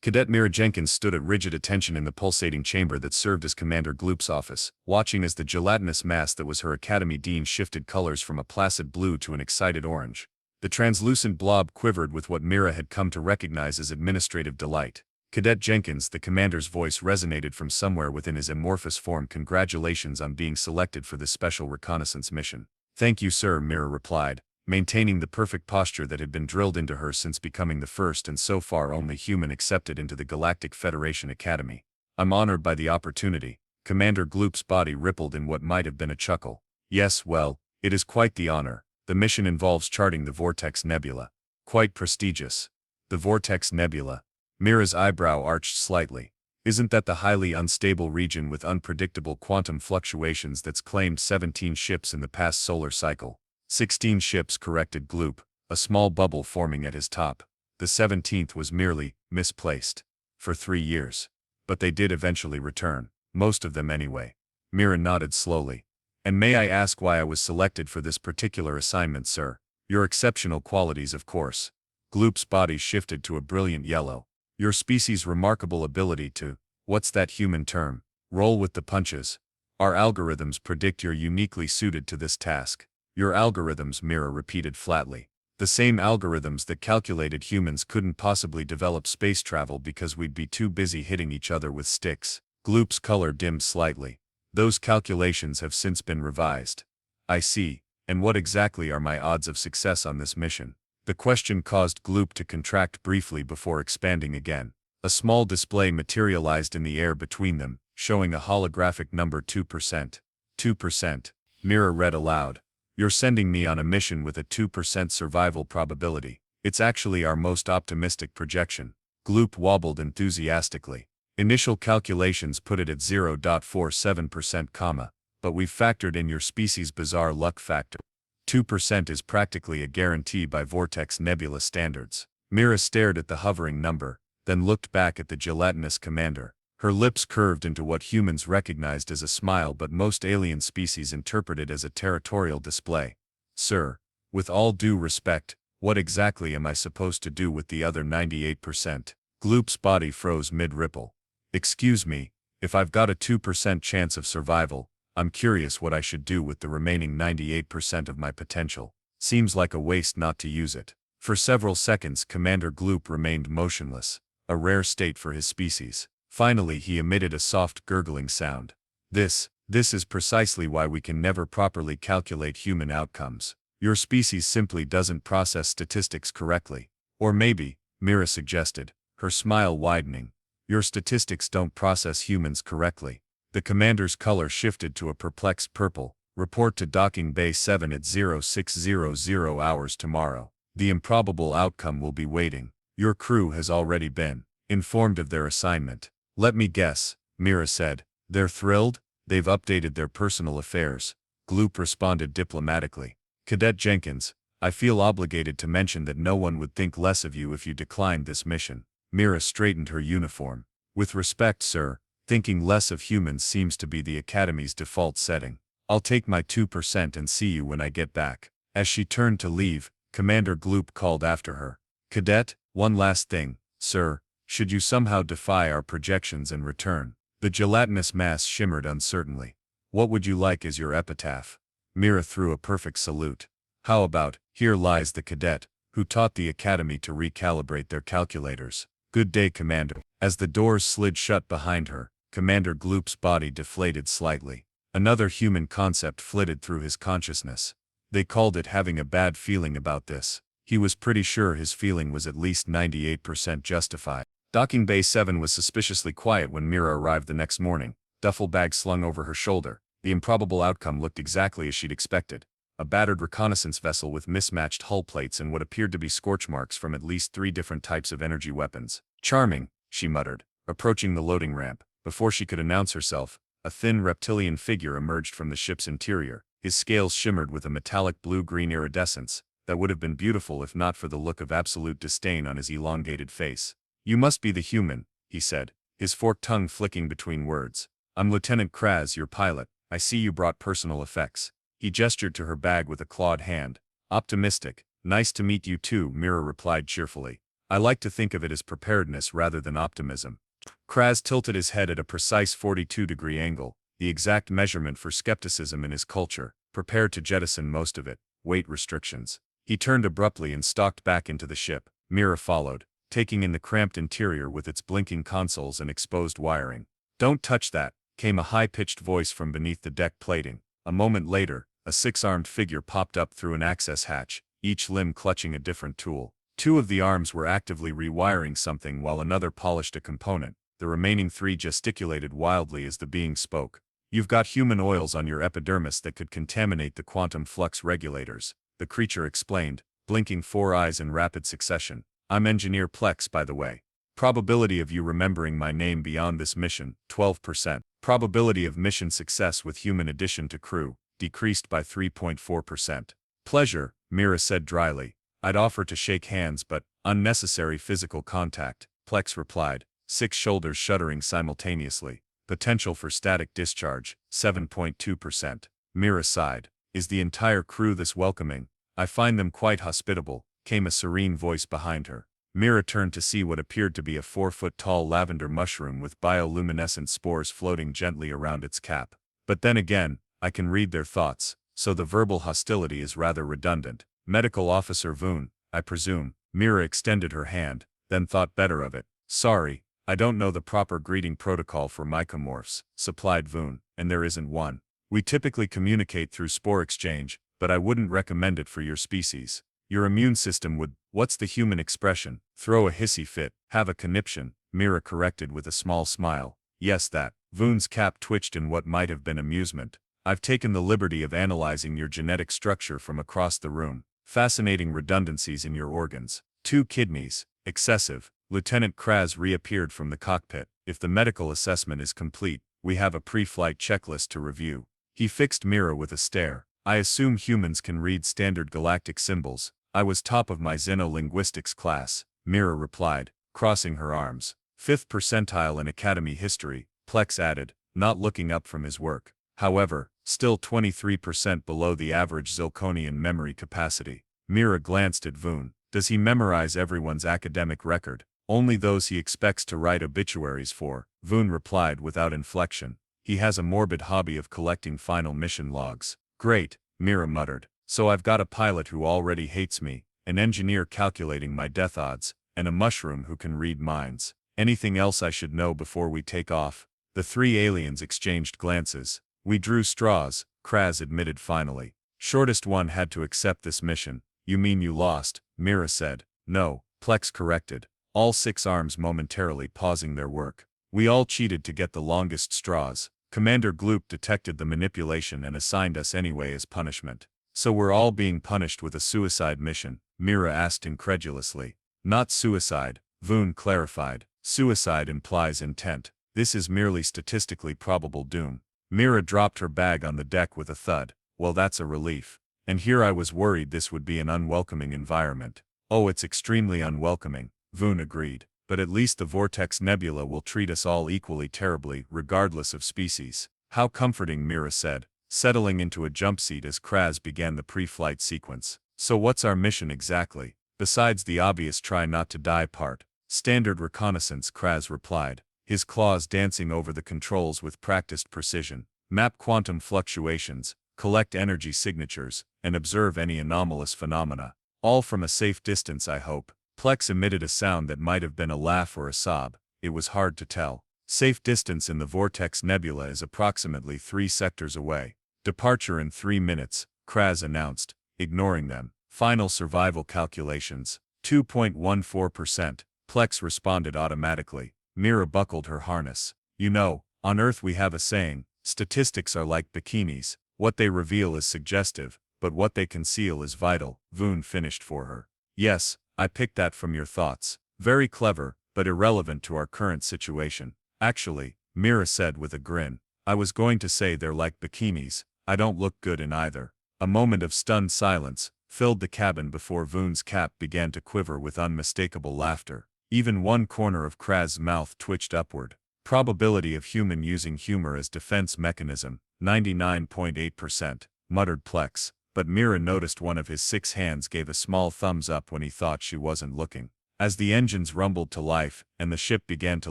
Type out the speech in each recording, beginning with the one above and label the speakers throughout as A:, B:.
A: Cadet Mira Jenkins stood at rigid attention in the pulsating chamber that served as Commander Gloop's office, watching as the gelatinous mass that was her Academy Dean shifted colors from a placid blue to an excited orange. The translucent blob quivered with what Mira had come to recognize as administrative delight. Cadet Jenkins, the commander's voice resonated from somewhere within his amorphous form. Congratulations on being selected for this special reconnaissance mission. Thank you, sir, Mira replied, maintaining the perfect posture that had been drilled into her since becoming the first and so far only human accepted into the Galactic Federation Academy. I'm honored by the opportunity. Commander Gloop's body rippled in what might have been a chuckle. Yes, well, it is quite the honor. The mission involves charting the Vortex Nebula. Quite prestigious. The Vortex Nebula. Mira's eyebrow arched slightly. Isn't that the highly unstable region with unpredictable quantum fluctuations that's claimed 17 ships in the past solar cycle? 16 ships, corrected Gloop, a small bubble forming at his top. The 17th was merely misplaced. For 3 years. But they did eventually return. Most of them anyway. Mira nodded slowly. And may I ask why I was selected for this particular assignment, sir? Your exceptional qualities, of course. Gloop's body shifted to a brilliant yellow. Your species' remarkable ability to, what's that human term, roll with the punches. Our algorithms predict you're uniquely suited to this task. Your algorithms, Mira repeated flatly. The same algorithms that calculated humans couldn't possibly develop space travel because we'd be too busy hitting each other with sticks. Gloop's color dimmed slightly. Those calculations have since been revised. I see. And what exactly are my odds of success on this mission? The question caused Gloop to contract briefly before expanding again. A small display materialized in the air between them, showing a holographic number 2%. 2%. Mira read aloud. You're sending me on a mission with a 2% survival probability. It's actually our most optimistic projection. Gloop wobbled enthusiastically. Initial calculations put it at 0.47%, but we've factored in your species' bizarre luck factor. 2% is practically a guarantee by Vortex Nebula standards. Mira stared at the hovering number, then looked back at the gelatinous commander. Her lips curved into what humans recognized as a smile but most alien species interpreted as a territorial display. Sir, with all due respect, what exactly am I supposed to do with the other 98%? Gloop's body froze mid-ripple. Excuse me, if I've got a 2% chance of survival, I'm curious what I should do with the remaining 98% of my potential. Seems like a waste not to use it. For several seconds Commander Gloop remained motionless, a rare state for his species. Finally he emitted a soft gurgling sound. This is precisely why we can never properly calculate human outcomes. Your species simply doesn't process statistics correctly. Or maybe, Mira suggested, her smile widening. Your statistics don't process humans correctly. The commander's color shifted to a perplexed purple. Report to Docking Bay 7 at 0600 hours tomorrow. The improbable outcome will be waiting. Your crew has already been informed of their assignment. Let me guess, Mira said. They're thrilled? They've updated their personal affairs. Gloop responded diplomatically. Cadet Jenkins, I feel obligated to mention that no one would think less of you if you declined this mission. Mira straightened her uniform. With respect, sir, thinking less of humans seems to be the Academy's default setting. I'll take my 2% and see you when I get back. As she turned to leave, Commander Gloop called after her. Cadet, one last thing, sir. Should you somehow defy our projections and return, the gelatinous mass shimmered uncertainly. What would you like as your epitaph? Mira threw a perfect salute. How about, here lies the cadet, who taught the Academy to recalibrate their calculators. Good day, Commander. As the doors slid shut behind her, Commander Gloop's body deflated slightly. Another human concept flitted through his consciousness. They called it having a bad feeling about this. He was pretty sure his feeling was at least 98% justified. Docking Bay 7 was suspiciously quiet when Mira arrived the next morning, duffel bag slung over her shoulder. The improbable outcome looked exactly as she'd expected. A battered reconnaissance vessel with mismatched hull plates and what appeared to be scorch marks from at least 3 different types of energy weapons. Charming, she muttered, approaching the loading ramp. Before she could announce herself, a thin reptilian figure emerged from the ship's interior. His scales shimmered with a metallic blue-green iridescence that would have been beautiful if not for the look of absolute disdain on his elongated face. You must be the human, he said, his forked tongue flicking between words. I'm Lieutenant Kraz, your pilot. I see you brought personal effects. He gestured to her bag with a clawed hand. Optimistic. Nice to meet you too, Mira replied cheerfully. I like to think of it as preparedness rather than optimism. Kraz tilted his head at a precise 42-degree angle, the exact measurement for skepticism in his culture, prepared to jettison most of it, weight restrictions. He turned abruptly and stalked back into the ship. Mira followed, taking in the cramped interior with its blinking consoles and exposed wiring. "Don't touch that," came a high-pitched voice from beneath the deck plating. A moment later, a six-armed figure popped up through an access hatch, each limb clutching a different tool. Two of the arms were actively rewiring something while another polished a component. The remaining three gesticulated wildly as the being spoke. "You've got human oils on your epidermis that could contaminate the quantum flux regulators," the creature explained, blinking four eyes in rapid succession. "I'm Engineer Plex, by the way. Probability of you remembering my name beyond this mission, 12%. Probability of mission success with human addition to crew, decreased by 3.4%. "Pleasure," Mira said dryly. "I'd offer to shake hands but, unnecessary physical contact," Plex replied, six shoulders shuddering simultaneously. "Potential for static discharge, 7.2%. Mira sighed. "Is the entire crew this welcoming?" "I find them quite hospitable," came a serene voice behind her. Mira turned to see what appeared to be a 4-foot-tall lavender mushroom with bioluminescent spores floating gently around its cap. "But then again, I can read their thoughts, so the verbal hostility is rather redundant." "Medical Officer Voon, I presume." Mira extended her hand, then thought better of it. "Sorry, I don't know the proper greeting protocol for mycomorphs," supplied Voon, "and there isn't one. We typically communicate through spore exchange, but I wouldn't recommend it for your species. Your immune system would—" "What's the human expression? Throw a hissy fit, have a conniption," Mira corrected with a small smile. "Yes, that." Voon's cap twitched in what might have been amusement. "I've taken the liberty of analyzing your genetic structure from across the room. Fascinating redundancies in your organs. 2 kidneys. Excessive." Lieutenant Kraz reappeared from the cockpit. "If the medical assessment is complete, we have a pre-flight checklist to review." He fixed Mira with a stare. "I assume humans can read standard galactic symbols." "I was top of my xenolinguistics class," Mira replied, crossing her arms. "5th percentile in Academy history," Plex added, not looking up from his work. "However, still 23% below the average Zilconian memory capacity." Mira glanced at Voon. "Does he memorize everyone's academic record?" "Only those he expects to write obituaries for," Voon replied without inflection. "He has a morbid hobby of collecting final mission logs." "Great," Mira muttered. "So I've got a pilot who already hates me, an engineer calculating my death odds, and a mushroom who can read minds. Anything else I should know before we take off?" The three aliens exchanged glances. "We drew straws," Kraz admitted finally. "Shortest one had to accept this mission." "You mean you lost?" Mira said. "No," Plex corrected, all six arms momentarily pausing their work. "We all cheated to get the longest straws. Commander Gloop detected the manipulation and assigned us anyway as punishment." "So we're all being punished with a suicide mission?" Mira asked incredulously. "Not suicide," Voon clarified. "Suicide implies intent. This is merely statistically probable doom." Mira dropped her bag on the deck with a thud. "Well, that's a relief. And here I was worried this would be an unwelcoming environment." "Oh, it's extremely unwelcoming," Voon agreed. "But at least the Vortex Nebula will treat us all equally terribly, regardless of species." "How comforting," Mira said, settling into a jump seat as Kraz began the pre-flight sequence. "So what's our mission exactly? Besides the obvious try not to die part." "Standard reconnaissance," Kraz replied, his claws dancing over the controls with practiced precision. "Map quantum fluctuations, collect energy signatures, and observe any anomalous phenomena. All from a safe distance, I hope." Plex emitted a sound that might have been a laugh or a sob. It was hard to tell. "Safe distance in the Vortex Nebula is approximately 3 sectors away. Departure in 3 minutes, Kraz announced, ignoring them. "Final survival calculations, 2.14%, Plex responded automatically. Mira buckled her harness. "You know, on Earth we have a saying, statistics are like bikinis. What they reveal is suggestive, but what they conceal is vital," Voon finished for her. "Yes, I picked that from your thoughts. Very clever, but irrelevant to our current situation." "Actually," Mira said with a grin, "I was going to say they're like bikinis. I don't look good in either." A moment of stunned silence filled the cabin before Voon's cap began to quiver with unmistakable laughter. Even one corner of Kraz's mouth twitched upward. "Probability of human using humor as defense mechanism, 99.8%, muttered Plex, but Mira noticed one of his 6 hands gave a small thumbs up when he thought she wasn't looking. As the engines rumbled to life and the ship began to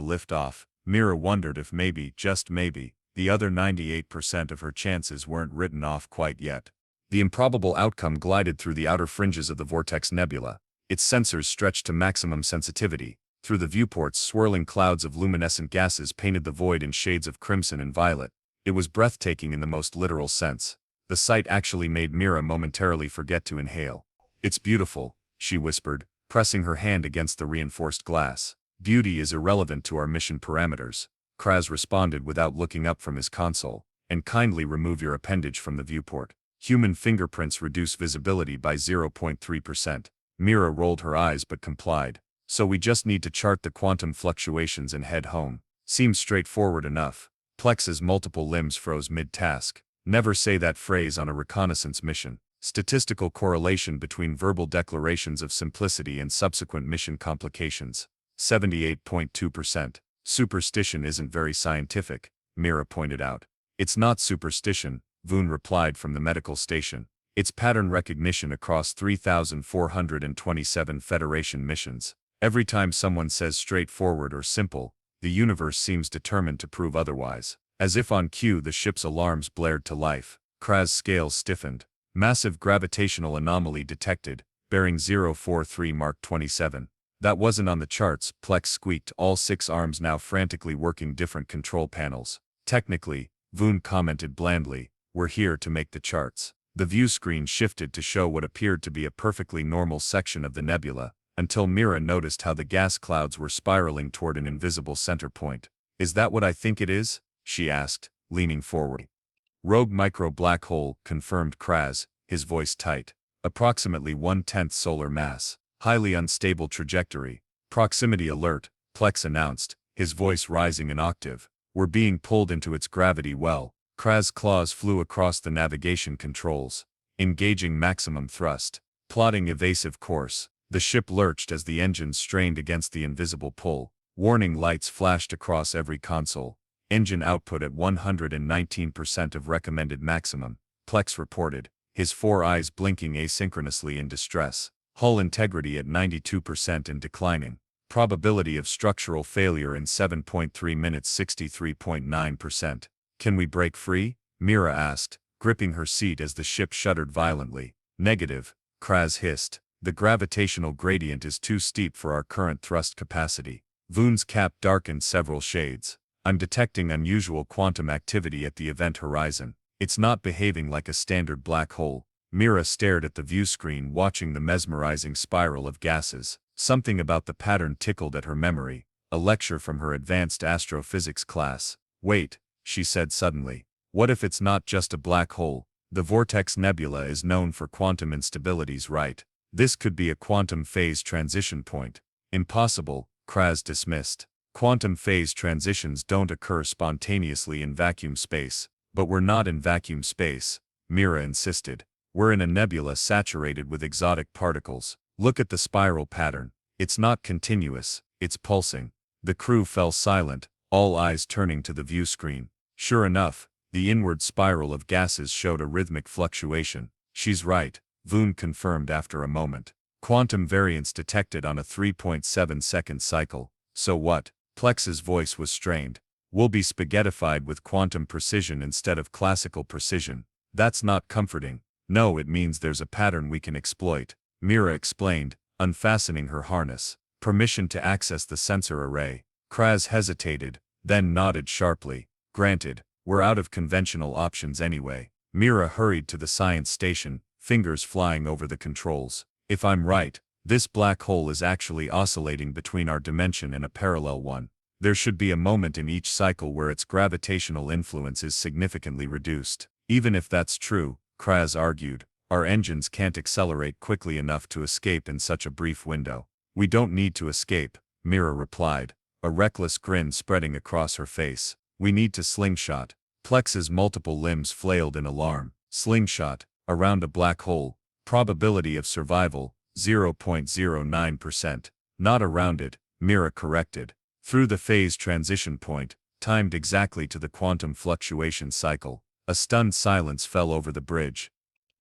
A: lift off, Mira wondered if maybe, just maybe, the other 98% of her chances weren't written off quite yet. The improbable outcome glided through the outer fringes of the Vortex Nebula, its sensors stretched to maximum sensitivity. Through the viewports, swirling clouds of luminescent gases painted the void in shades of crimson and violet. It was breathtaking in the most literal sense. The sight actually made Mira momentarily forget to inhale. "It's beautiful," she whispered, pressing her hand against the reinforced glass. "Beauty is irrelevant to our mission parameters," Kraz responded without looking up from his console. "And kindly remove your appendage from the viewport. Human fingerprints reduce visibility by 0.3%. Mira rolled her eyes but complied. "So we just need to chart the quantum fluctuations and head home. Seems straightforward enough." Plex's multiple limbs froze mid-task. Never say that phrase on a reconnaissance mission. Statistical correlation between verbal declarations of simplicity and subsequent mission complications. 78.2%. "Superstition isn't very scientific," Mira pointed out. "It's not superstition," Voon replied from the medical station. "It's pattern recognition across 3,427 Federation missions. Every time someone says straightforward or simple, the universe seems determined to prove otherwise." As if on cue, the ship's alarms blared to life. Kraz's scales stiffened. "Massive gravitational anomaly detected, bearing 043 Mark 27. "That wasn't on the charts," Plex squeaked, all 6 arms now frantically working different control panels. "Technically," Voon commented blandly, "we're here to make the charts." The view screen shifted to show what appeared to be a perfectly normal section of the nebula, until Mira noticed how the gas clouds were spiraling toward an invisible center point. "Is that what I think it is?" she asked, leaning forward. "Rogue micro black hole," confirmed Kraz, his voice tight. "Approximately 1/10 solar mass. Highly unstable trajectory. Proximity alert," Plex announced, his voice rising an octave. "We're being pulled into its gravity well." Kraz's claws flew across the navigation controls. "Engaging maximum thrust. Plotting evasive course." The ship lurched as the engines strained against the invisible pull. Warning lights flashed across every console. "Engine output at 119% of recommended maximum," Plex reported, his 4 eyes blinking asynchronously in distress. "Hull integrity at 92% and declining. Probability of structural failure in 7.3 minutes 63.9%. "Can we break free?" Mira asked, gripping her seat as the ship shuddered violently. "Negative," Kraz hissed. "The gravitational gradient is too steep for our current thrust capacity." Voon's cap darkened several shades. "I'm detecting unusual quantum activity at the event horizon. It's not behaving like a standard black hole." Mira stared at the view screen, watching the mesmerizing spiral of gases. Something about the pattern tickled at her memory. A lecture from her advanced astrophysics class. "Wait," she said suddenly. "What if it's not just a black hole? The Vortex Nebula is known for quantum instabilities, right? This could be a quantum phase transition point." "Impossible," Kraz dismissed. "Quantum phase transitions don't occur spontaneously in vacuum space." "But we're not in vacuum space," Mira insisted. "We're in a nebula saturated with exotic particles. Look at the spiral pattern. It's not continuous, it's pulsing." The crew fell silent, all eyes turning to the view screen. Sure enough, the inward spiral of gases showed a rhythmic fluctuation. "She's right," Voon confirmed after a moment. "Quantum variance detected on a 3.7-second cycle." "So what?" Plex's voice was strained. "We'll be spaghettified with quantum precision instead of classical precision." "That's not comforting." "No, it means there's a pattern we can exploit," Mira explained, unfastening her harness. "Permission to access the sensor array." Kraz hesitated, then nodded sharply. "Granted, we're out of conventional options anyway." Mira hurried to the science station, fingers flying over the controls. "If I'm right, this black hole is actually oscillating between our dimension and a parallel one. There should be a moment in each cycle where its gravitational influence is significantly reduced." "Even if that's true," Kraz argued, "our engines can't accelerate quickly enough to escape in such a brief window." "We don't need to escape," Mira replied, a reckless grin spreading across her face. "We need to slingshot." Plex's multiple limbs flailed in alarm. "Slingshot? Around a black hole? Probability of survival, 0.09%. "Not around it," Mira corrected. "Through the phase transition point, timed exactly to the quantum fluctuation cycle." A stunned silence fell over the bridge.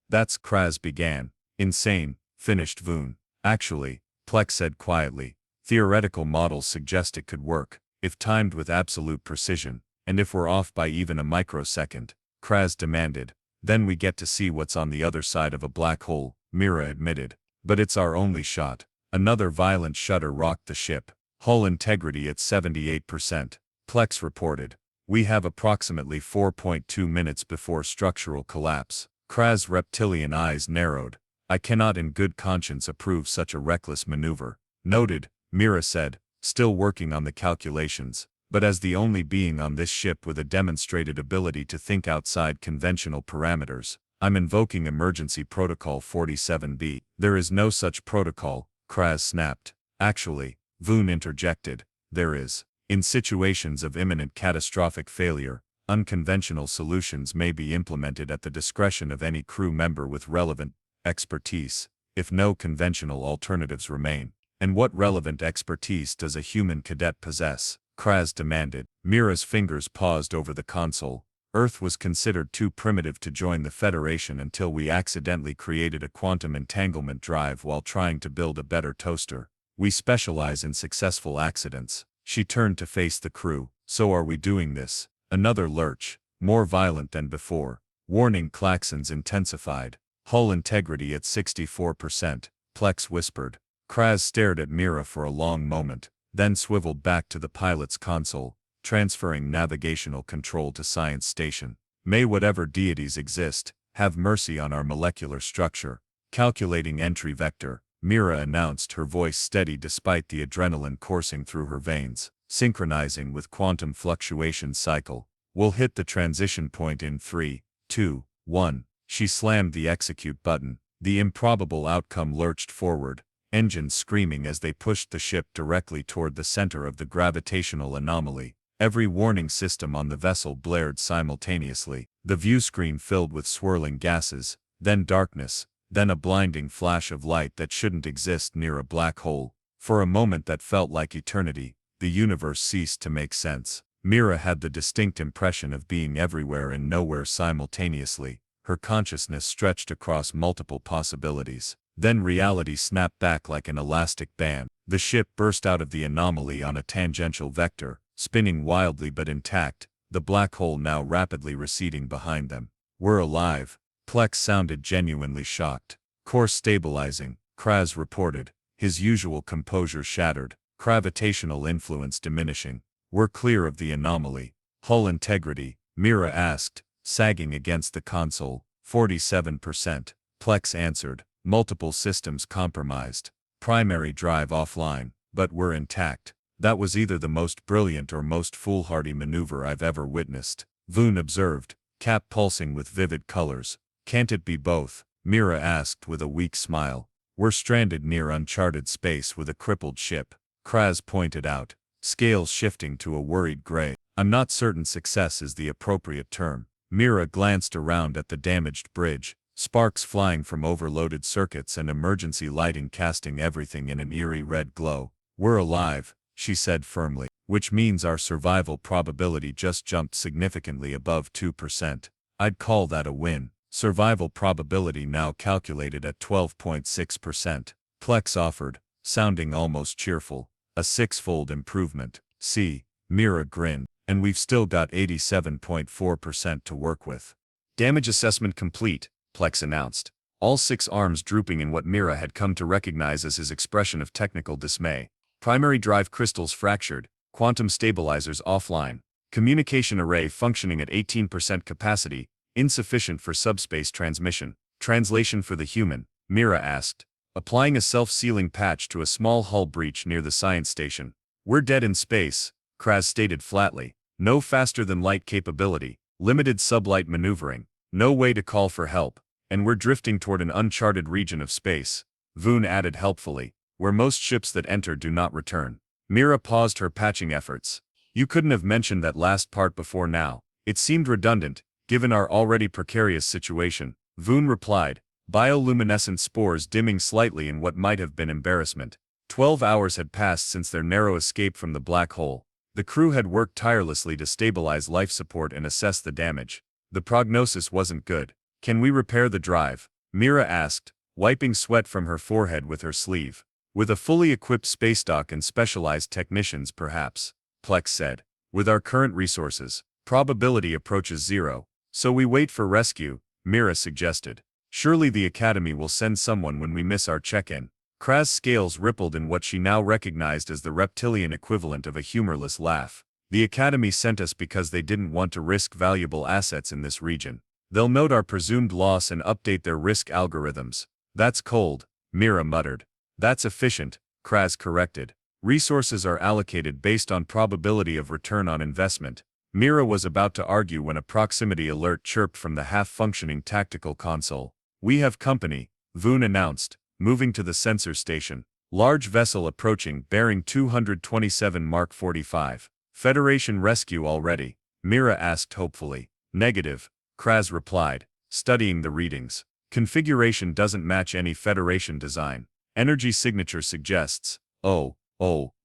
A: "That's," Kraz began. "Insane," finished Voon. "Actually," Plex said quietly. Theoretical models suggest it could work, if timed with absolute precision, and if we're off by even a microsecond, Kraz demanded. Then we get to see what's on the other side of a black hole, Mira admitted. But it's our only shot. Another violent shudder rocked the ship. Hull integrity at 78%, Plex reported. We have approximately 4.2 minutes before structural collapse. Kraz's reptilian eyes narrowed. I cannot in good conscience approve such a reckless maneuver. Noted, Mira said, still working on the calculations. But as the only being on this ship with a demonstrated ability to think outside conventional parameters, I'm invoking Emergency Protocol 47B. There is no such protocol, Kraz snapped. Actually, Voon interjected, there is. In situations of imminent catastrophic failure, unconventional solutions may be implemented at the discretion of any crew member with relevant expertise, if no conventional alternatives remain. And what relevant expertise does a human cadet possess? Kraz demanded. Mira's fingers paused over the console. Earth was considered too primitive to join the Federation until we accidentally created a quantum entanglement drive while trying to build a better toaster. We specialize in successful accidents. She turned to face the crew. So are we doing this? Another lurch, more violent than before. Warning klaxons intensified. Hull integrity at 64%, Plex whispered. Kraz stared at Mira for a long moment, then swiveled back to the pilot's console, transferring navigational control to Science Station. May whatever deities exist, have mercy on our molecular structure. Calculating entry vector, Mira announced, her voice steady despite the adrenaline coursing through her veins. Synchronizing with quantum fluctuation cycle. We'll hit the transition point in 3, 2, 1. She slammed the execute button. The improbable outcome lurched forward, engines screaming as they pushed the ship directly toward the center of the gravitational anomaly. Every warning system on the vessel blared simultaneously. The view screen filled with swirling gases, then darkness, then a blinding flash of light that shouldn't exist near a black hole. For a moment that felt like eternity, the universe ceased to make sense. Mira had the distinct impression of being everywhere and nowhere simultaneously. Her consciousness stretched across multiple possibilities. Then reality snapped back like an elastic band. The ship burst out of the anomaly on a tangential vector, spinning wildly but intact, the black hole now rapidly receding behind them. We're alive. Plex sounded genuinely shocked. Course stabilizing, Kraz reported, his usual composure shattered, gravitational influence diminishing. We're clear of the anomaly. Hull integrity, Mira asked, sagging against the console. 47%. Plex answered, multiple systems compromised. Primary drive offline, but we're intact. That was either the most brilliant or most foolhardy maneuver I've ever witnessed, Voon observed, cap pulsing with vivid colors. Can't it be both? Mira asked with a weak smile. We're stranded near uncharted space with a crippled ship, Kraz pointed out, scales shifting to a worried gray. I'm not certain success is the appropriate term. Mira glanced around at the damaged bridge, sparks flying from overloaded circuits and emergency lighting casting everything in an eerie red glow. We're alive, she said firmly, which means our survival probability just jumped significantly above 2%. I'd call that a win. Survival probability now calculated at 12.6%. Plex offered, sounding almost cheerful. A six-fold improvement. See, Mira grinned. And we've still got 87.4% to work with. Damage assessment complete, Plex announced, all 6 arms drooping in what Mira had come to recognize as his expression of technical dismay. Primary drive crystals fractured, quantum stabilizers offline, communication array functioning at 18% capacity, insufficient for subspace transmission. Translation for the human, Mira asked, applying a self-sealing patch to a small hull breach near the science station. We're dead in space, Kraz stated flatly. No faster-than-light capability, limited sublight maneuvering, no way to call for help, and we're drifting toward an uncharted region of space. Voon added helpfully, where most ships that enter do not return. Mira paused her patching efforts. You couldn't have mentioned that last part before now. It seemed redundant, given our already precarious situation. Voon replied, bioluminescent spores dimming slightly in what might have been embarrassment. 12 hours had passed since their narrow escape from the black hole. The crew had worked tirelessly to stabilize life support and assess the damage. The prognosis wasn't good. Can we repair the drive? Mira asked, wiping sweat from her forehead with her sleeve. With a fully equipped space dock and specialized technicians perhaps, Plex said. With our current resources, probability approaches zero. So we wait for rescue, Mira suggested. Surely the Academy will send someone when we miss our check-in. Kraz's scales rippled in what she now recognized as the reptilian equivalent of a humorless laugh. The Academy sent us because they didn't want to risk valuable assets in this region. They'll note our presumed loss and update their risk algorithms. That's cold, Mira muttered. That's efficient, Kraz corrected. Resources are allocated based on probability of return on investment. Mira was about to argue when a proximity alert chirped from the half-functioning tactical console. We have company, Voon announced, moving to the sensor station. Large vessel approaching, bearing 227 Mark 45. Federation rescue already? Mira asked hopefully. Negative, Kraz replied, studying the readings. Configuration doesn't match any Federation design. Energy signature suggests. Oh,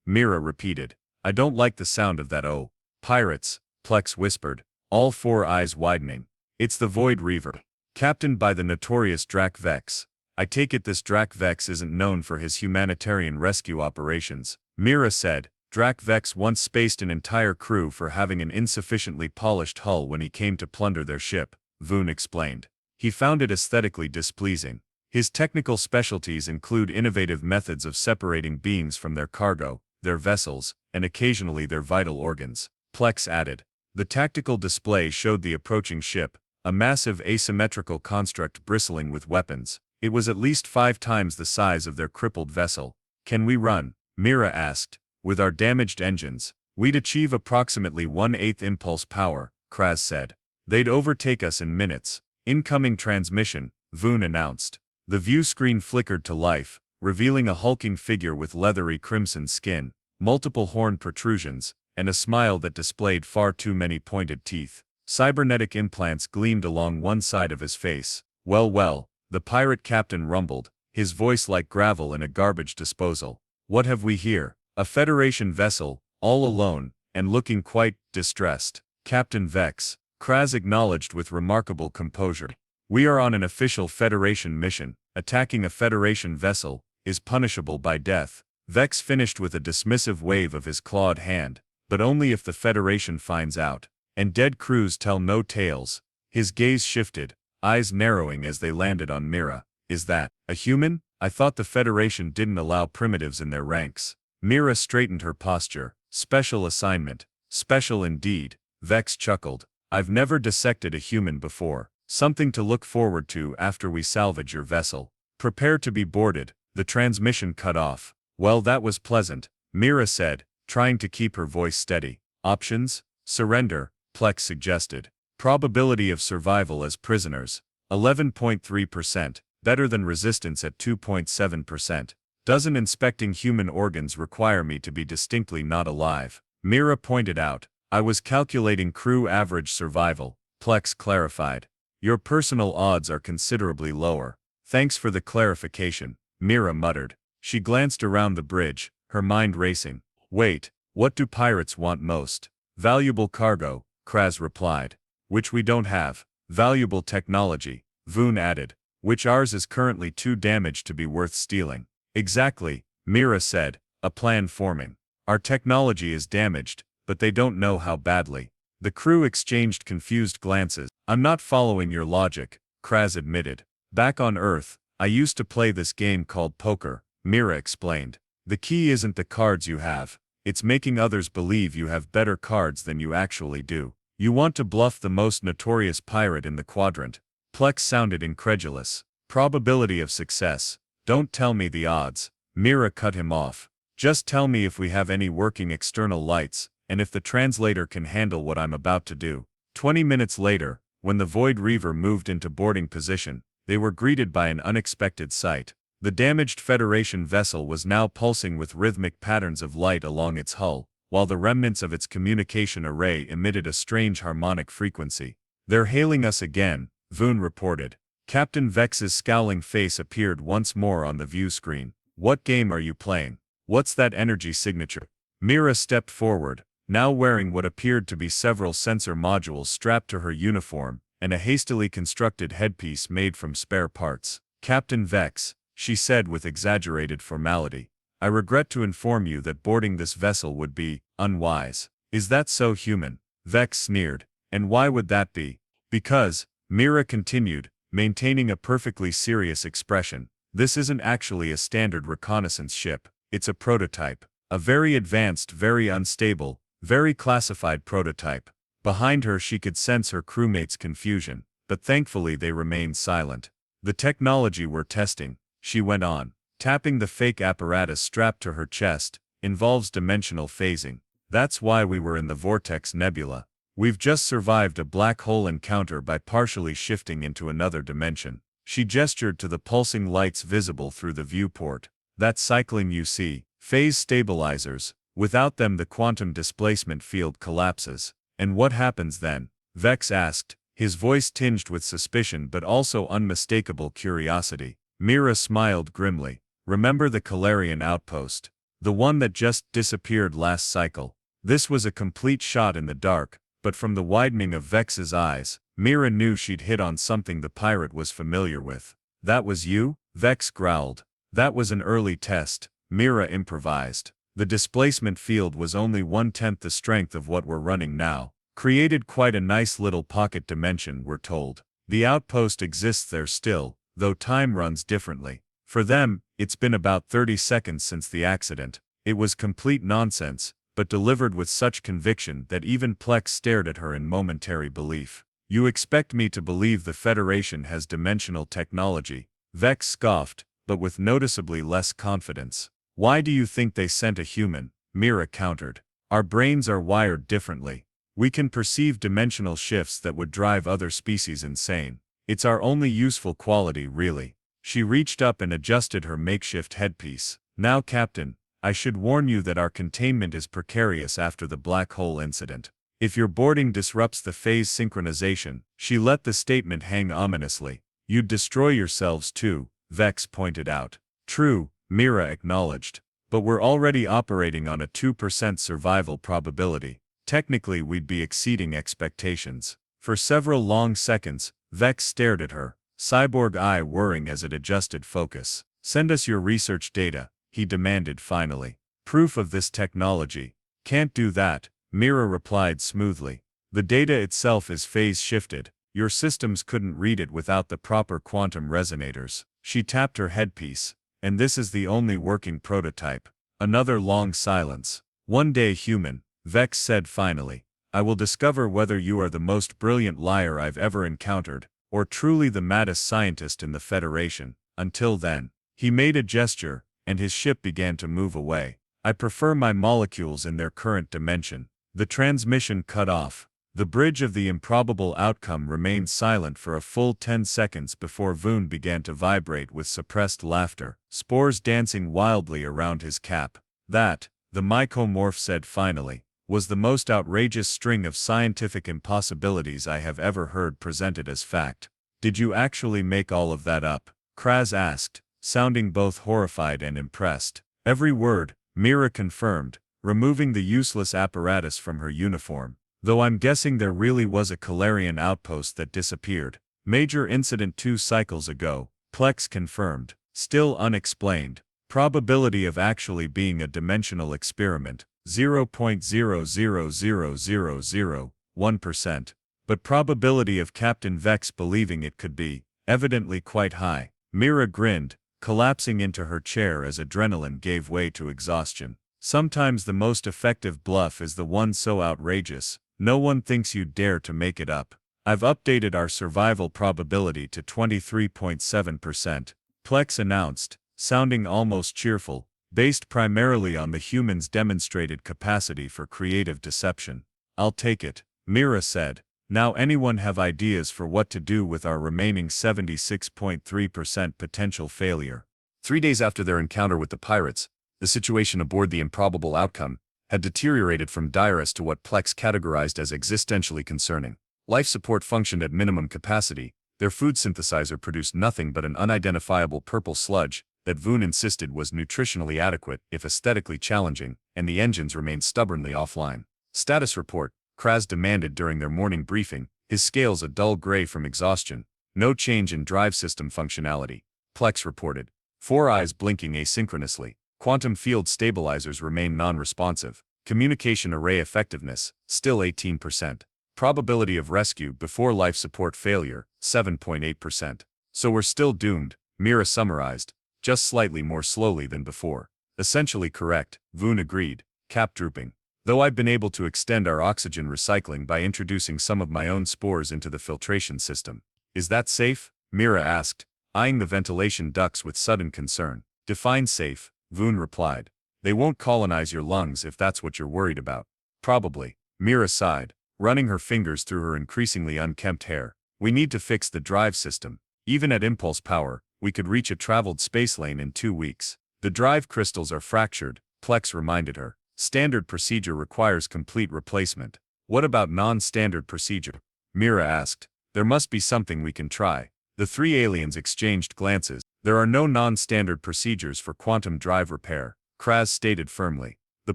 A: Mira repeated. I don't like the sound of that oh. Pirates, Plex whispered, all four eyes widening. It's the Void Reaver. Captained by the notorious Drac Vex. I take it this Drac Vex isn't known for his humanitarian rescue operations, Mira said. Drac Vex once spaced an entire crew for having an insufficiently polished hull when he came to plunder their ship, Voon explained. He found it aesthetically displeasing. His technical specialties include innovative methods of separating beings from their cargo, their vessels, and occasionally their vital organs, Plex added. The tactical display showed the approaching ship, a massive asymmetrical construct bristling with weapons. It was at least 5 times the size of their crippled vessel. Can we run? Mira asked. With our damaged engines, we'd achieve approximately 1/8 impulse power, Kraz said. They'd overtake us in minutes. Incoming transmission, Voon announced. The view screen flickered to life, revealing a hulking figure with leathery crimson skin, multiple horn protrusions, and a smile that displayed far too many pointed teeth. Cybernetic implants gleamed along one side of his face. Well, the pirate captain rumbled, his voice like gravel in a garbage disposal. What have we here? A Federation vessel, all alone, and looking quite distressed. Captain Vex, Kraz acknowledged with remarkable composure. We are on an official Federation mission. Attacking a Federation vessel is punishable by death. Vex finished with a dismissive wave of his clawed hand, but only if the Federation finds out. And dead crews tell no tales. His gaze shifted, eyes narrowing as they landed on Mira. Is that a human? I thought the Federation didn't allow primitives in their ranks. Mira straightened her posture. Special assignment. Special indeed. Vex chuckled. I've never dissected a human before. Something to look forward to after we salvage your vessel. Prepare to be boarded. The transmission cut off. Well, that was pleasant, Mira said, trying to keep her voice steady. Options? Surrender, Plex suggested. Probability of survival as prisoners. 11.3%. Better than resistance at 2.7%. Doesn't inspecting human organs require me to be distinctly not alive? Mira pointed out. I was calculating crew average survival, Plex clarified. Your personal odds are considerably lower. Thanks for the clarification, Mira muttered. She glanced around the bridge, her mind racing. Wait, what do pirates want most? Valuable cargo, Kraz replied. Which we don't have. Valuable technology, Voon added. Which ours is currently too damaged to be worth stealing. Exactly, Mira said, a plan forming. Our technology is damaged, but they don't know how badly. The crew exchanged confused glances. I'm not following your logic, Kraz admitted. Back on Earth, I used to play this game called poker, Mira explained. The key isn't the cards you have, it's making others believe you have better cards than you actually do. You want to bluff the most notorious pirate in the quadrant. Plex sounded incredulous. Probability of success. Don't tell me the odds, Mira cut him off. Just tell me if we have any working external lights, and if the translator can handle what I'm about to do. 20 minutes later, when the Void Reaver moved into boarding position, they were greeted by an unexpected sight. The damaged Federation vessel was now pulsing with rhythmic patterns of light along its hull, while the remnants of its communication array emitted a strange harmonic frequency. They're hailing us again, Voon reported. Captain Vex's scowling face appeared once more on the view screen. What game are you playing? What's that energy signature? Mira stepped forward, now wearing what appeared to be several sensor modules strapped to her uniform, and a hastily constructed headpiece made from spare parts. Captain Vex, she said with exaggerated formality. I regret to inform you that boarding this vessel would be unwise. Is that so, human? Vex sneered. And why would that be? Because, Mira continued, maintaining a perfectly serious expression, this isn't actually a standard reconnaissance ship, it's a prototype. A very advanced, very unstable, very classified prototype. Behind her she could sense her crewmates' confusion, but thankfully they remained silent. The technology we're testing, she went on, tapping the fake apparatus strapped to her chest, involves dimensional phasing. That's why we were in the Vortex Nebula. We've just survived a black hole encounter by partially shifting into another dimension. She gestured to the pulsing lights visible through the viewport. That cycling you see, phase stabilizers, without them the quantum displacement field collapses. And what happens then? Vex asked, his voice tinged with suspicion but also unmistakable curiosity. Mira smiled grimly. Remember the Calarian outpost? The one that just disappeared last cycle. This was a complete shot in the dark, but from the widening of Vex's eyes, Mira knew she'd hit on something the pirate was familiar with. That was you? Vex growled. That was an early test, Mira improvised. The displacement field was only 1/10 the strength of what we're running now. Created quite a nice little pocket dimension, we're told. The outpost exists there still, though time runs differently. For them, it's been about 30 seconds since the accident. It was complete nonsense, but delivered with such conviction that even Plex stared at her in momentary belief. You expect me to believe the Federation has dimensional technology? Vex scoffed, but with noticeably less confidence. Why do you think they sent a human? Mira countered. Our brains are wired differently. We can perceive dimensional shifts that would drive other species insane. It's our only useful quality, really. She reached up and adjusted her makeshift headpiece. Now, Captain, I should warn you that our containment is precarious after the black hole incident. If your boarding disrupts the phase synchronization, she let the statement hang ominously. You'd destroy yourselves too, Vex pointed out. True, Mira acknowledged. But we're already operating on a 2% survival probability. Technically we'd be exceeding expectations. For several long seconds, Vex stared at her, cyborg eye whirring as it adjusted focus. Send us your research data, he demanded finally. Proof of this technology. Can't do that, Mira replied smoothly. The data itself is phase shifted. Your systems couldn't read it without the proper quantum resonators. She tapped her headpiece. And this is the only working prototype. Another long silence. One day, human, Vex said finally, I will discover whether you are the most brilliant liar I've ever encountered, or truly the maddest scientist in the Federation. Until then. He made a gesture, and his ship began to move away. I prefer my molecules in their current dimension. The transmission cut off. The bridge of the improbable outcome remained silent for a full 10 seconds before Voon began to vibrate with suppressed laughter, spores dancing wildly around his cap. That, the mycomorph said finally, was the most outrageous string of scientific impossibilities I have ever heard presented as fact. Did you actually make all of that up? Kraz asked, sounding both horrified and impressed. Every word, Mira confirmed, removing the useless apparatus from her uniform. Though I'm guessing there really was a Calarian outpost that disappeared. Major incident 2 cycles ago, Plex confirmed. Still unexplained. Probability of actually being a dimensional experiment, 0.0000001%. But probability of Captain Vex believing it could be, evidently quite high. Mira grinned, collapsing into her chair as adrenaline gave way to exhaustion. Sometimes the most effective bluff is the one so outrageous, no one thinks you'd dare to make it up. I've updated our survival probability to 23.7%, Plex announced, sounding almost cheerful, based primarily on the human's demonstrated capacity for creative deception. I'll take it, Mira said. Now anyone have ideas for what to do with our remaining 76.3% potential failure?
B: 3 days after their encounter with the pirates, the situation aboard the improbable outcome had deteriorated from direst to what Plex categorized as existentially concerning. Life support functioned at minimum capacity, their food synthesizer produced nothing but an unidentifiable purple sludge that Voon insisted was nutritionally adequate if aesthetically challenging, and the engines remained stubbornly offline. Status report, Kraz demanded during their morning briefing, his scales a dull gray from exhaustion. No change in drive system functionality, Plex reported. 4 eyes blinking asynchronously.
A: Quantum field stabilizers remain non-responsive. Communication array effectiveness, still 18%. Probability of rescue before life support failure, 7.8%. So we're still doomed, Mira summarized, just slightly more slowly than before. Essentially correct, Voon agreed, cap drooping. Though I've been able to extend our oxygen recycling by introducing some of my own spores into the filtration system. Is that safe? Mira asked, eyeing the ventilation ducts with sudden concern. Define safe, Voon replied. They won't colonize your lungs if that's what you're worried about. Probably, Mira sighed, running her fingers through her increasingly unkempt hair. We need to fix the drive system. Even at impulse power, we could reach a traveled space lane in 2 weeks. The drive crystals are fractured, Plex reminded her. Standard procedure requires complete replacement. What about non-standard procedure? Mira asked. There must be something we can try. The three aliens exchanged glances. There are no non-standard procedures for quantum drive repair, Kraz stated firmly. The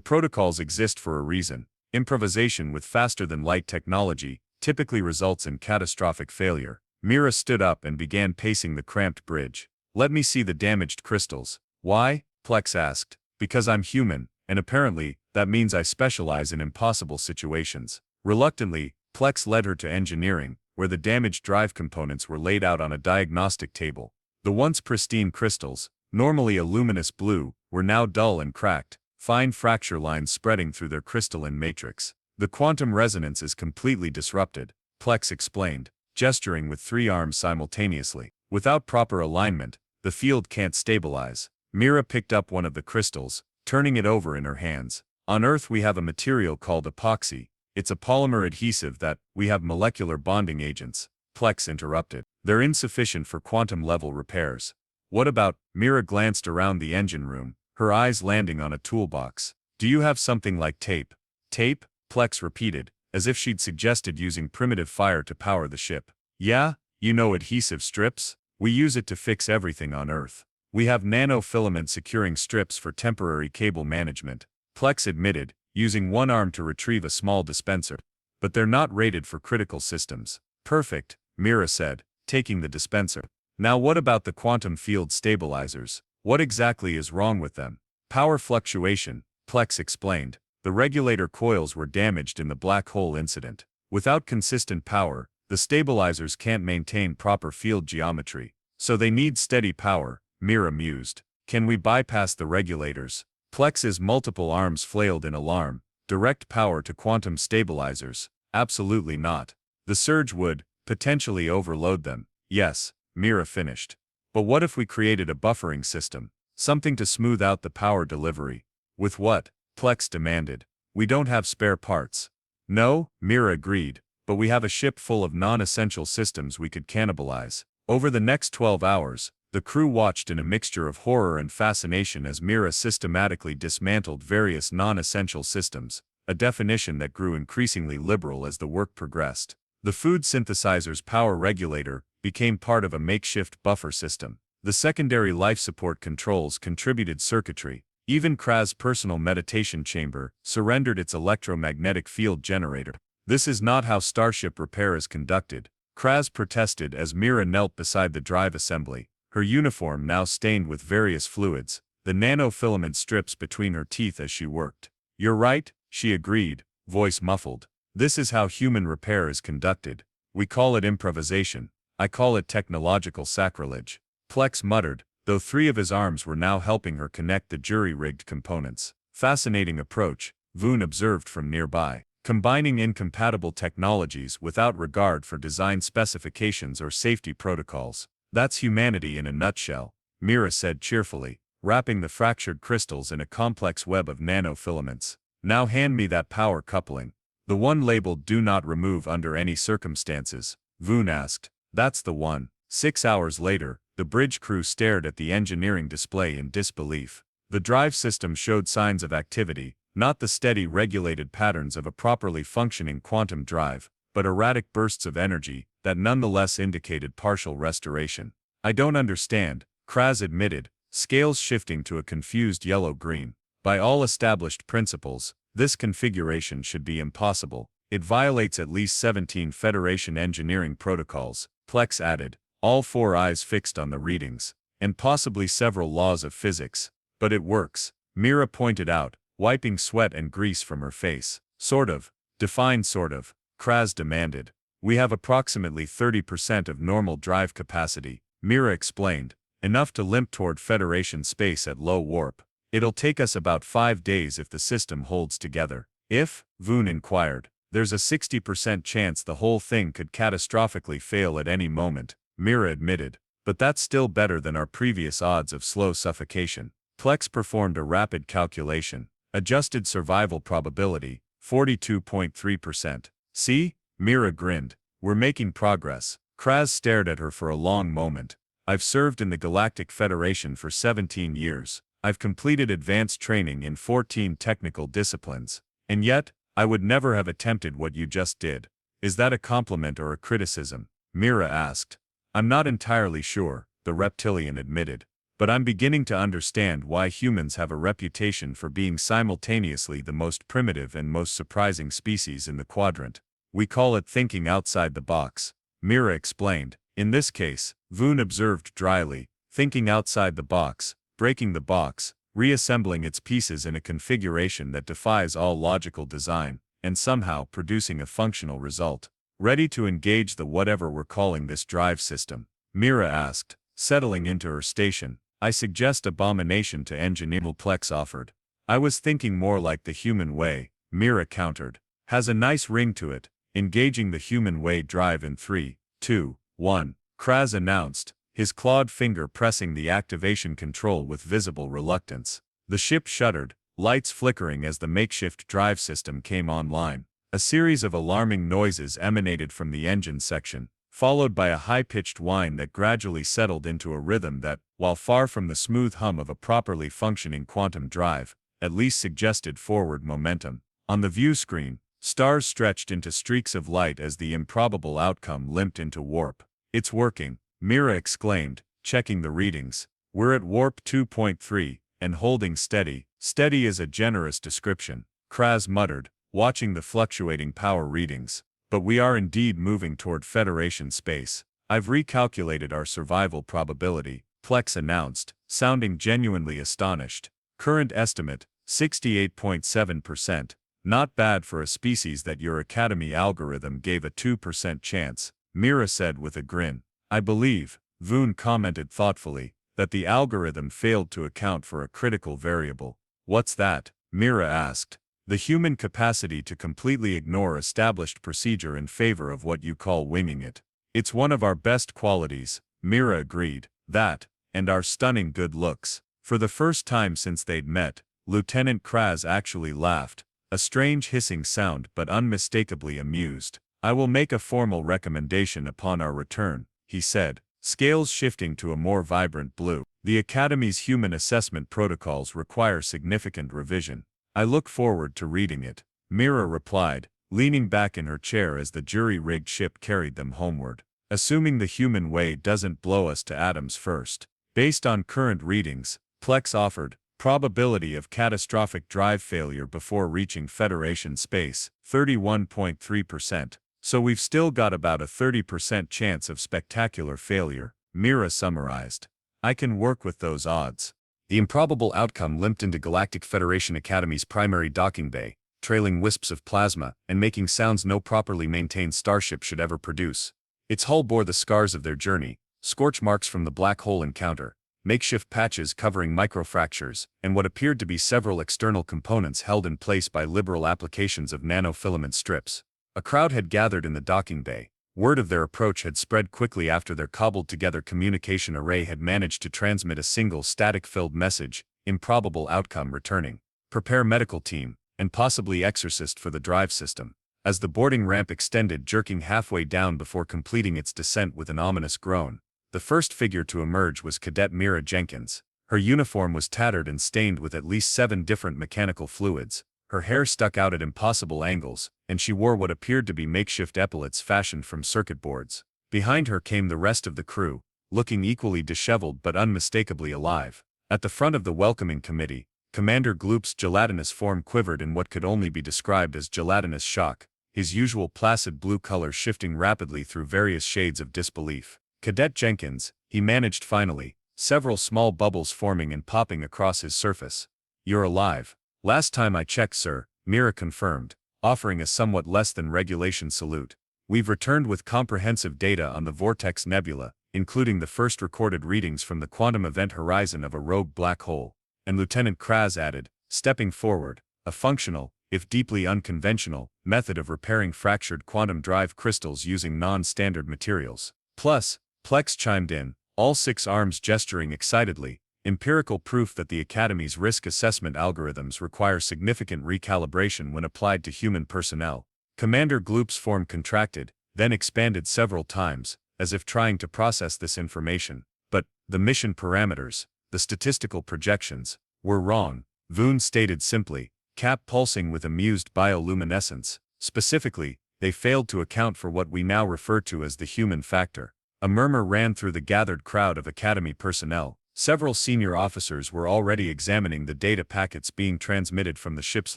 A: protocols exist for a reason. Improvisation with faster-than-light technology typically results in catastrophic failure. Mira stood up and began pacing the cramped bridge. Let me see the damaged crystals. Why? Plex asked. Because I'm human, and apparently, that means I specialize in impossible situations. Reluctantly, Plex led her to engineering, where the damaged drive components were laid out on a diagnostic table. The once pristine crystals, normally a luminous blue, were now dull and cracked, fine fracture lines spreading through their crystalline matrix. The quantum resonance is completely disrupted, Plex explained, gesturing with 3 arms simultaneously. Without proper alignment, the field can't stabilize. Mira picked up one of the crystals, turning it over in her hands. On Earth we have a material called epoxy. It's a polymer adhesive that we have molecular bonding agents. Plex interrupted. They're insufficient for quantum-level repairs. What about? Mira glanced around the engine room, her eyes landing on a toolbox. Do you have something like tape? Tape? Plex repeated, as if she'd suggested using primitive fire to power the ship. Yeah, you know adhesive strips? We use it to fix everything on Earth. We have nanofilament securing strips for temporary cable management, Plex admitted, using one arm to retrieve a small dispenser. But they're not rated for critical systems. Perfect, Mira said, taking the dispenser. Now what about the quantum field stabilizers? What exactly is wrong with them? Power fluctuation, Plex explained. The regulator coils were damaged in the black hole incident. Without consistent power, the stabilizers can't maintain proper field geometry. So they need steady power, Mira mused. Can we bypass the regulators? Plex's multiple arms flailed in alarm. Direct power to quantum stabilizers? Absolutely not. The surge would, potentially overload them. Yes, Mira finished. But what if we created a buffering system? Something to smooth out the power delivery? With what? Plex demanded. We don't have spare parts. No, Mira agreed, but we have a ship full of non-essential systems we could cannibalize. Over the next 12 hours, the crew watched in a mixture of horror and fascination as Mira systematically dismantled various non-essential systems, a definition that grew increasingly liberal as the work progressed. The food synthesizer's power regulator became part of a makeshift buffer system. The secondary life support controls contributed circuitry. Even Kraz's personal meditation chamber surrendered its electromagnetic field generator. This is not how Starship repair is conducted, Kraz protested as Mira knelt beside the drive assembly, her uniform now stained with various fluids, the nanofilament strips between her teeth as she worked. You're right, she agreed, voice muffled. This is how human repair is conducted. We call it improvisation. I call it technological sacrilege. Plex muttered, though 3 of his arms were now helping her connect the jury-rigged components. Fascinating approach, Voon observed from nearby. Combining incompatible technologies without regard for design specifications or safety protocols. That's humanity in a nutshell, Mira said cheerfully, wrapping the fractured crystals in a complex web of nanofilaments. Now hand me that power coupling. The one labeled "Do not remove under any circumstances," Voon asked. That's the one. 6 hours later, the bridge crew stared at the engineering display in disbelief. The drive system showed signs of activity, not the steady regulated patterns of a properly functioning quantum drive, but erratic bursts of energy that nonetheless indicated partial restoration. I don't understand, Kraz admitted, scales shifting to a confused yellow-green. By all established principles, this configuration should be impossible. It violates at least 17 Federation engineering protocols, Plex added, all 4 eyes fixed on the readings, and possibly several laws of physics. But it works, Mira pointed out, wiping sweat and grease from her face. Sort of. Define sort of, Kraz demanded. We have approximately 30% of normal drive capacity, Mira explained, enough to limp toward Federation space at low warp. It'll take us about 5 days if the system holds together. If, Voon inquired, there's a 60% chance the whole thing could catastrophically fail at any moment, Mira admitted. But that's still better than our previous odds of slow suffocation. Plex performed a rapid calculation. Adjusted survival probability, 42.3%. See? Mira grinned. We're making progress. Kraz stared at her for a long moment. I've served in the Galactic Federation for 17 years. I've completed advanced training in 14 technical disciplines. And yet, I would never have attempted what you just did. Is that a compliment or a criticism? Mira asked. I'm not entirely sure, the reptilian admitted. But I'm beginning to understand why humans have a reputation for being simultaneously the most primitive and most surprising species in the quadrant. We call it thinking outside the box, Mira explained. In this case, Voon observed dryly, thinking outside the box, breaking the box, reassembling its pieces in a configuration that defies all logical design, and somehow producing a functional result. Ready to engage the whatever we're calling this drive system? Mira asked, settling into her station. I suggest abomination to engineer, Plex offered. I was thinking more like the human way, Mira countered. Has a nice ring to it. Engaging the human way drive in 3, 2, 1, Kraz announced, his clawed finger pressing the activation control with visible reluctance. The ship shuddered, lights flickering as the makeshift drive system came online. A series of alarming noises emanated from the engine section, followed by a high-pitched whine that gradually settled into a rhythm that, while far from the smooth hum of a properly functioning quantum drive, at least suggested forward momentum. On the view screen, stars stretched into streaks of light as the improbable outcome limped into warp. It's working, Mira exclaimed, checking the readings. We're at warp 2.3, and holding steady. Steady is a generous description, Kraz muttered, watching the fluctuating power readings. But we are indeed moving toward Federation space. I've recalculated our survival probability, Plex announced, sounding genuinely astonished. Current estimate, 68.7%. Not bad for a species that your Academy algorithm gave a 2% chance, Mira said with a grin. I believe, Voon commented thoughtfully, that the algorithm failed to account for a critical variable. What's that? Mira asked. The human capacity to completely ignore established procedure in favor of what you call winging it. It's one of our best qualities, Mira agreed. That, and our stunning good looks. For the first time since they'd met, Lieutenant Kraz actually laughed, a strange hissing sound but unmistakably amused. I will make a formal recommendation upon our return, he said, scales shifting to a more vibrant blue. The Academy's human assessment protocols require significant revision. I look forward to reading it, Mira replied, leaning back in her chair as the jury-rigged ship carried them homeward. Assuming the human way doesn't blow us to atoms first. Based on current readings, Plex offered, probability of catastrophic drive failure before reaching Federation space, 31.3%. So we've still got about a 30% chance of spectacular failure, Mira summarized. I can work with those odds. The improbable outcome limped into Galactic Federation Academy's primary docking bay, trailing wisps of plasma and making sounds no properly maintained starship should ever produce. Its hull bore the scars of their journey, scorch marks from the black hole encounter, makeshift patches covering microfractures, and what appeared to be several external components held in place by liberal applications of nanofilament strips. A crowd had gathered in the docking bay. Word of their approach had spread quickly after their cobbled-together communication array had managed to transmit a single static-filled message, improbable outcome returning. Prepare medical team, and possibly exorcist for the drive system. As the boarding ramp extended, jerking halfway down before completing its descent with an ominous groan, the first figure to emerge was Cadet Mira Jenkins. Her uniform was tattered and stained with at least 7 different mechanical fluids. Her hair stuck out at impossible angles, and she wore what appeared to be makeshift epaulets fashioned from circuit boards. Behind her came the rest of the crew, looking equally disheveled but unmistakably alive. At the front of the welcoming committee, Commander Gloop's gelatinous form quivered in what could only be described as gelatinous shock, his usual placid blue color shifting rapidly through various shades of disbelief. Cadet Jenkins, he managed finally, several small bubbles forming and popping across his surface. "You're alive." "Last time I checked, sir," Mira confirmed, offering a somewhat less than regulation salute. "We've returned with comprehensive data on the Vortex Nebula, including the first recorded readings from the quantum event horizon of a rogue black hole." And Lieutenant Kraz added, stepping forward, "A functional, if deeply unconventional, method of repairing fractured quantum drive crystals using non-standard materials. Plus," Plex chimed in, all 6 arms gesturing excitedly, "empirical proof that the Academy's risk assessment algorithms require significant recalibration when applied to human personnel." Commander Gloop's form contracted, then expanded several times, as if trying to process this information. "But, the mission parameters, the statistical projections, were wrong," Voon stated simply, cap pulsing with amused bioluminescence. "Specifically, they failed to account for what we now refer to as the human factor." A murmur ran through the gathered crowd of Academy personnel. Several senior officers were already examining the data packets being transmitted from the ship's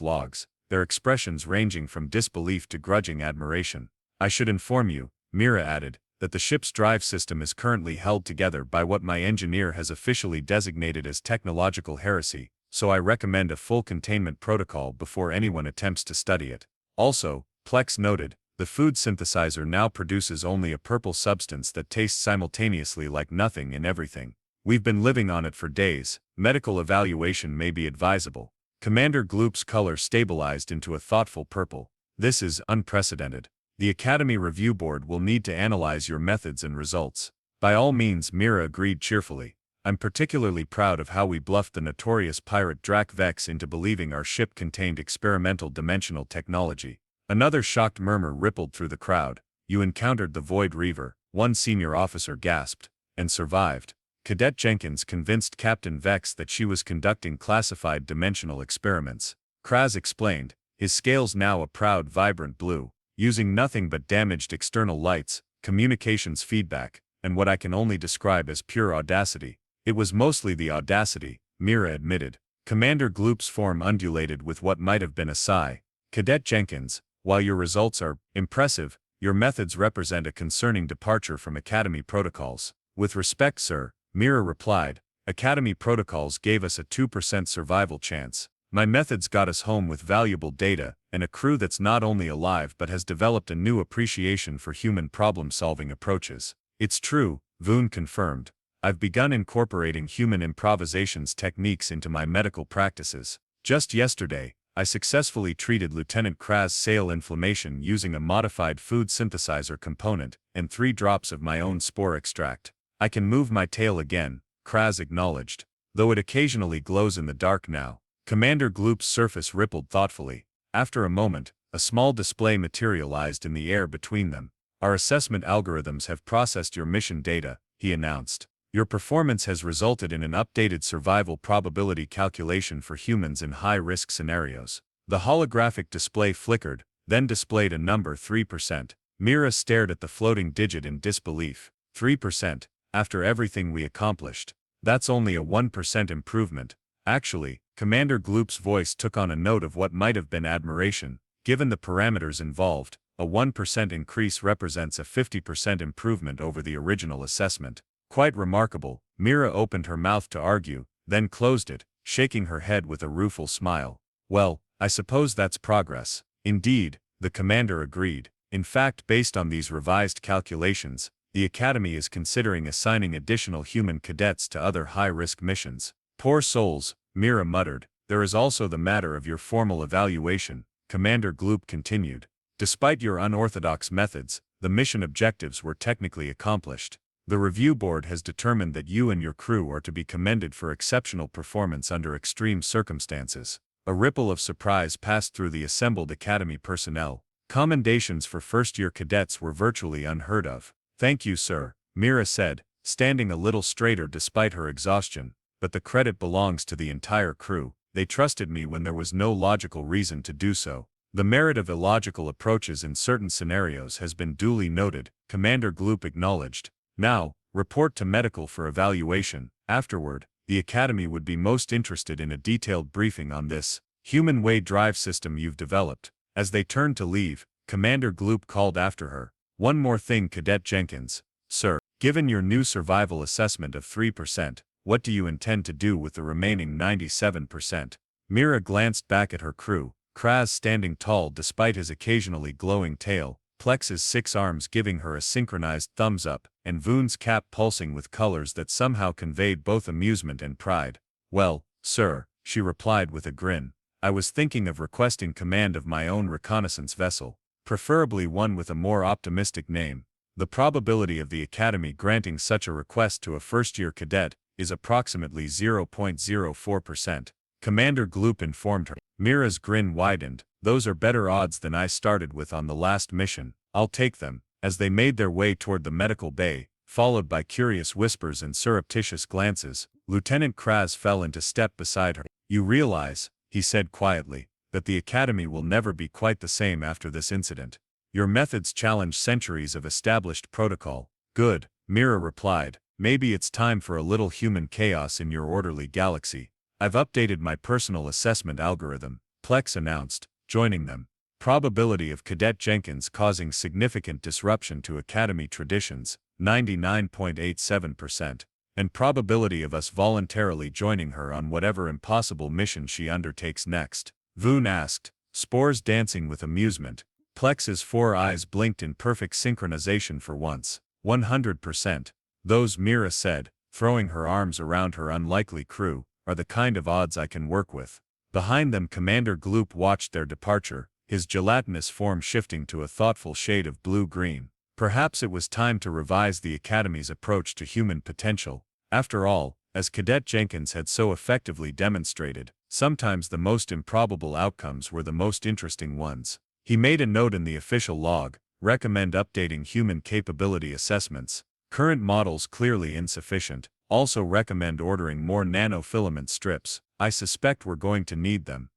A: logs, their expressions ranging from disbelief to grudging admiration. "I should inform you," Mira added, "that the ship's drive system is currently held together by what my engineer has officially designated as technological heresy, so I recommend a full containment protocol before anyone attempts to study it." Also, Plex noted, "The food synthesizer now produces only a purple substance that tastes simultaneously like nothing and everything. We've been living on it for days. Medical evaluation may be advisable." Commander Gloop's color stabilized into a thoughtful purple. "This is unprecedented. The Academy Review Board will need to analyze your methods and results." "By all means," Mira agreed cheerfully. "I'm particularly proud of how we bluffed the notorious pirate Drak Vex into believing our ship contained experimental dimensional technology." Another shocked murmur rippled through the crowd. "You encountered the Void Reaver," one senior officer gasped, "and survived." Cadet Jenkins convinced Captain Vex that she was conducting classified dimensional experiments. Kraz explained, his scales now a proud vibrant blue, using nothing but damaged external lights, communications feedback, and what I can only describe as pure audacity. "It was mostly the audacity," Mira admitted. Commander Gloop's form undulated with what might have been a sigh. "Cadet Jenkins, while your results are impressive, your methods represent a concerning departure from Academy protocols." "With respect, sir," Mira replied, "Academy protocols gave us a 2% survival chance. My methods got us home with valuable data, and a crew that's not only alive but has developed a new appreciation for human problem-solving approaches." "It's true," Voon confirmed. "I've begun incorporating human improvisations techniques into my medical practices. Just yesterday, I successfully treated Lieutenant Kraz's sail inflammation using a modified food synthesizer component and 3 drops of my own spore extract." "I can move my tail again," Kraz acknowledged, "though it occasionally glows in the dark now." Commander Gloop's surface rippled thoughtfully. After a moment, a small display materialized in the air between them. "Our assessment algorithms have processed your mission data," he announced. "Your performance has resulted in an updated survival probability calculation for humans in high-risk scenarios." The holographic display flickered, then displayed a number 3%. Mira stared at the floating digit in disbelief. 3%, after everything we accomplished. That's only a 1% improvement. Actually, Commander Gloop's voice took on a note of what might have been admiration. Given the parameters involved, a 1% increase represents a 50% improvement over the original assessment. Quite remarkable. Mira opened her mouth to argue, then closed it, shaking her head with a rueful smile. "Well, I suppose that's progress." "Indeed," the commander agreed. "In fact, based on these revised calculations, the Academy is considering assigning additional human cadets to other high-risk missions." "Poor souls," Mira muttered. "There is also the matter of your formal evaluation," Commander Gloop continued. "Despite your unorthodox methods, the mission objectives were technically accomplished. The review board has determined that you and your crew are to be commended for exceptional performance under extreme circumstances." A ripple of surprise passed through the assembled Academy personnel. Commendations for first-year cadets were virtually unheard of. "Thank you, sir," Mira said, standing a little straighter despite her exhaustion. "But the credit belongs to the entire crew. They trusted me when there was no logical reason to do so." "The merit of illogical approaches in certain scenarios has been duly noted," Commander Gloop acknowledged. "Now, report to medical for evaluation. Afterward, the Academy would be most interested in a detailed briefing on this human-way drive system you've developed." As they turned to leave, Commander Gloop called after her, "One more thing, Cadet Jenkins. Sir, given your new survival assessment of 3%, What do you intend to do with the remaining 97%? Mira glanced back at her crew, Kraz standing tall despite his occasionally glowing tail, Plex's 6 arms giving her a synchronized thumbs up, and Voon's cap pulsing with colors that somehow conveyed both amusement and pride. Well, sir, she replied with a grin. I was thinking of requesting command of my own reconnaissance vessel, preferably one with a more optimistic name. The probability of the Academy granting such a request to a first-year cadet is approximately 0.04%. Commander Gloop informed her. Mira's grin widened. Those are better odds than I started with on the last mission. I'll take them. As they made their way toward the medical bay, followed by curious whispers and surreptitious glances, Lieutenant Kraz fell into step beside her. You realize, he said quietly, that the Academy will never be quite the same after this incident. Your methods challenge centuries of established protocol. Good, Mira replied. Maybe it's time for a little human chaos in your orderly galaxy. I've updated my personal assessment algorithm, Plex announced, joining them. Probability of Cadet Jenkins causing significant disruption to Academy traditions, 99.87%. And probability of us voluntarily joining her on whatever impossible mission she undertakes next. Voon asked, spores dancing with amusement. Plex's 4 eyes blinked in perfect synchronization for once. 100%. Those, Mira said, throwing her arms around her unlikely crew, are the kind of odds I can work with. Behind them Commander Gloop watched their departure, his gelatinous form shifting to a thoughtful shade of blue-green. Perhaps it was time to revise the Academy's approach to human potential. After all, as Cadet Jenkins had so effectively demonstrated, sometimes the most improbable outcomes were the most interesting ones. He made a note in the official log, recommend updating human capability assessments. Current models clearly insufficient. Also recommend ordering more nanofilament strips. I suspect we're going to need them.